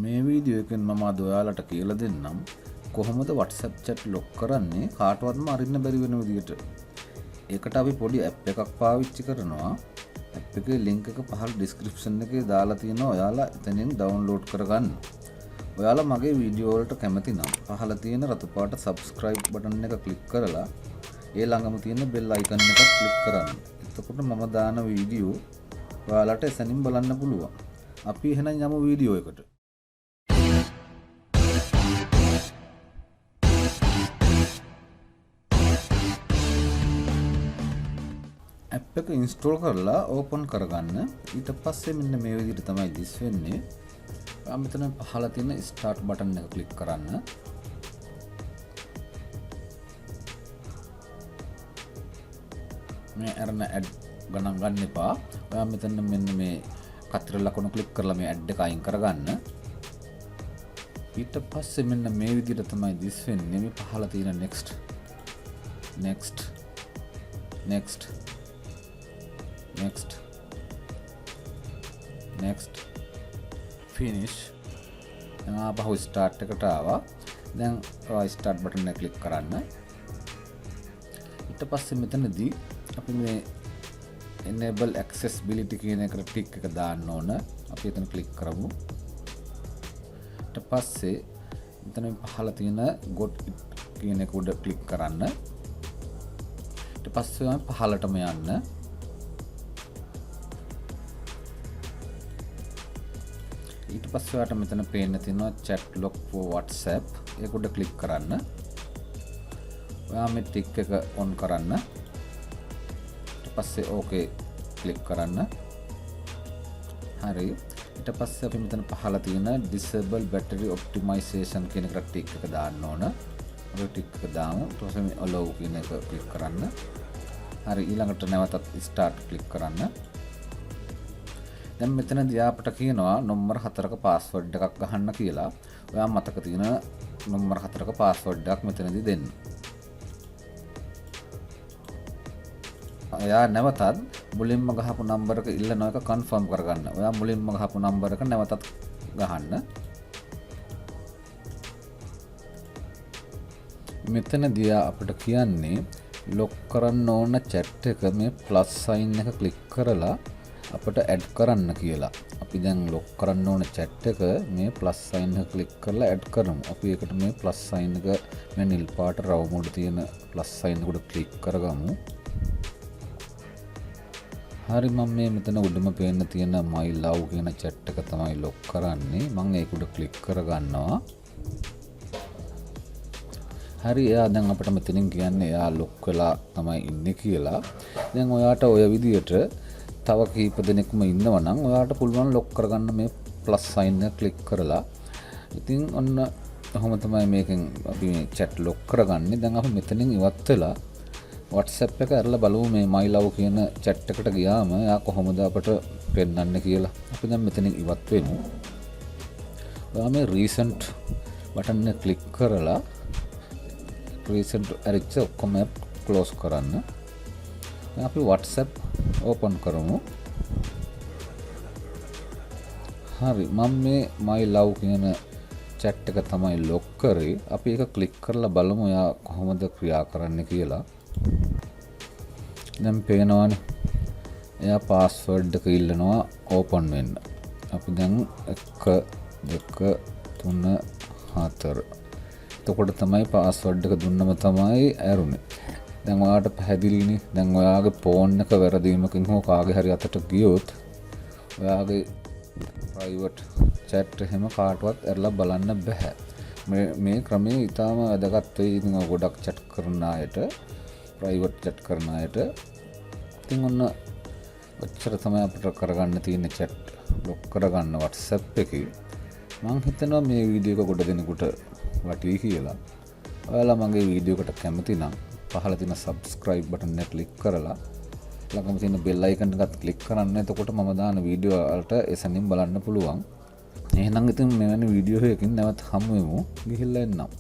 මේ වීඩියෝ එකෙන් මම අද ඔයාලට කියලා දෙන්නම් කොහොමද WhatsApp chat lock කරන්නේ කාටවත්ම අරින්න බැරි වෙන විදිහට. ඒකට අපි පොඩි app එකක් පාවිච්චි කරනවා. app එකේ link එක පහළ description එකේ දාලා තියෙනවා. ඔයාලා එතනින් download කරගන්න. ඔයාලා මගේ වීඩියෝ වලට කැමති නම් පහළ තියෙන රතු පාට subscribe button එක click කරලා ඒ ළඟම තියෙන bell icon එකත් click කරන්න. එතකොට මම දාන වීඩියෝ ඔයාලට එසනින් බලන්න පුළුවන්. අපි එහෙනම් යමු වීඩියෝ එකට. app එක install කරලා open කරගන්න. ඊට පස්සේ මෙන්න මේ විදිහට තමයි දිස් වෙන්නේ. මෙතන පහළ තියෙන start button එක click කරන්න. මේ අරන ad ගණන් ගන්න එපා. ඔයා මෙතන මෙන්න මේ කතර ලකුණු click කරලා මේ ad එක අයින් කරගන්න. ඊට පස්සේ මෙන්න මේ විදිහට තමයි දිස් වෙන්නේ. මේ පහළ තියෙන next finish දැන් ආපහු start එකට ආවා. දැන් start button එක click කරන්න. ඊට පස්සේ මෙතනදී අපි මේ enable accessibility කියන එකට ටික් එක දාන්න ඕන. අපි එතන click කරමු. ඊට පස්සේ මෙතන පහළ තියෙන got it කියන එක උඩ click කරන්න. ඊට පස්සේ පහළටම යන්න. ඊට පස්සේ ඔයාලට මෙතන පේන්න තියෙනවා chat lock for WhatsApp. ඒක උඩ click කරන්න. ඔයා මේ ටික් එක on කරන්න. ඊට පස්සේ okay click කරන්න. හරි. ඊට පස්සේ අපි මෙතන පහළ තියෙන disable battery optimization කියන එකට ටික් එක දාන්න ඕන. අපි ටික් එක දාමු. ඊට පස්සේ මේ allow කියන එක click කරන්න. හරි. ඊළඟට නැවතත් start click කරන්න. දැන් මෙතනදී අපට කියනවා නම්බර 4ක පාස්වර්ඩ් එකක් ගහන්න කියලා. ඔයා මතක තියෙන නම්බර 4ක පාස්වර්ඩ් එකක් මෙතනදී දෙන්න. ඔයා නැවතත් මුලින්ම ගහපු නම්බර එක ඉල්ලන එක කන්ෆර්ම් කරගන්න. ඔයා මුලින්ම ගහපු නම්බර එක නැවතත් ගහන්න. මෙතනදී අපිට කියන්නේ ලොක් කරන්න ඕන chat එක මේ plus sign එක click කරලා අපට add කරන්න කියලා. අපි දැන් lock කරන්න ඕන chat එක මේ plus sign එක click කරලා add කරමු. අපි ඒකට මේ plus sign එක මේ නිල් පාට රවුම උඩ තියෙන plus sign එක උඩ click කරගමු. හරි මම මේ මෙතන උඩම පේන්න තියෙන my love කියන chat එක තමයි lock කරන්නේ. මම ඒක උඩ click කරගන්නවා. හරි එයා දැන් අපිට මෙතනින් කියන්නේ එයා lock වෙලා තමයි ඉන්නේ කියලා. දැන් ඔයාට ඔය විදියට තව කීප දෙනෙක්ම ඉන්නවා නම් ඔයාලට පුළුවන් lock කරගන්න මේ plus sign එක click කරලා. ඉතින් ඔන්න කොහොම තමයි මේකෙන් අපි මේ chat lock කරගන්නේ. දැන් අපි මෙතනින් ඉවත් වෙලා WhatsApp එක අරලා බලමු මේ my love කියන chat එකට ගියාම එයා කොහොමද අපට පෙන්නන්නේ කියලා. අපි දැන් මෙතනින් ඉවත් වෙමු. ඔයා මේ recent button එක click කරලා recent arrange ඔක්කොම close කරන්න. දැන් අපි WhatsApp open කරමු. හරි මම මේ my love කියන chat එක තමයි lock කරේ. අපි ඒක click කරලා බලමු එයා කොහොමද ක්‍රියා කරන්නේ කියලා. දැන් පේනවනේ එයා password එක ඉල්ලනවා open වෙන්න. අපි දැන් 1 2 3 4 එතකොට තමයි password එක දුන්නම තමයි ඇරුනේ. දැන් ඔයාලට පැහැදිලිනේ. දැන් ඔයාගේ ෆෝන් එක වැරදීමකින් හෝ කාගේ හරි අතට ගියොත් ඔයාගේ private chat එහෙම කාටවත් ඇරලා බලන්න බෑ. මේ ක්‍රමය ඊටාම වැදගත් වෙයි. ඉතින් ගොඩක් chat කරන අයට private chat කරන අයට ඉතින් ඔන්න ඔච්චර තමයි අපිට කරගන්න තියෙන chat lock කරගන්න WhatsApp එකේ. මම හිතනවා මේ වීඩියෝ එක ගොඩ දෙනෙකුට වටී කියලා. ඔයාලා මගේ වීඩියෝ එකට කැමති නම් පහළ තියෙන subscribe button එක click කරලා ළඟම තියෙන bell icon එකත් click කරන්න. එතකොට මම දාන වීඩියෝ වලට එසනින් බලන්න පුළුවන්. එහෙනම් ඉතින් මෙවැනි වීඩියෝ එකකින් නැවත හමු වෙමු. ගිහිල්ලා එන්නම්.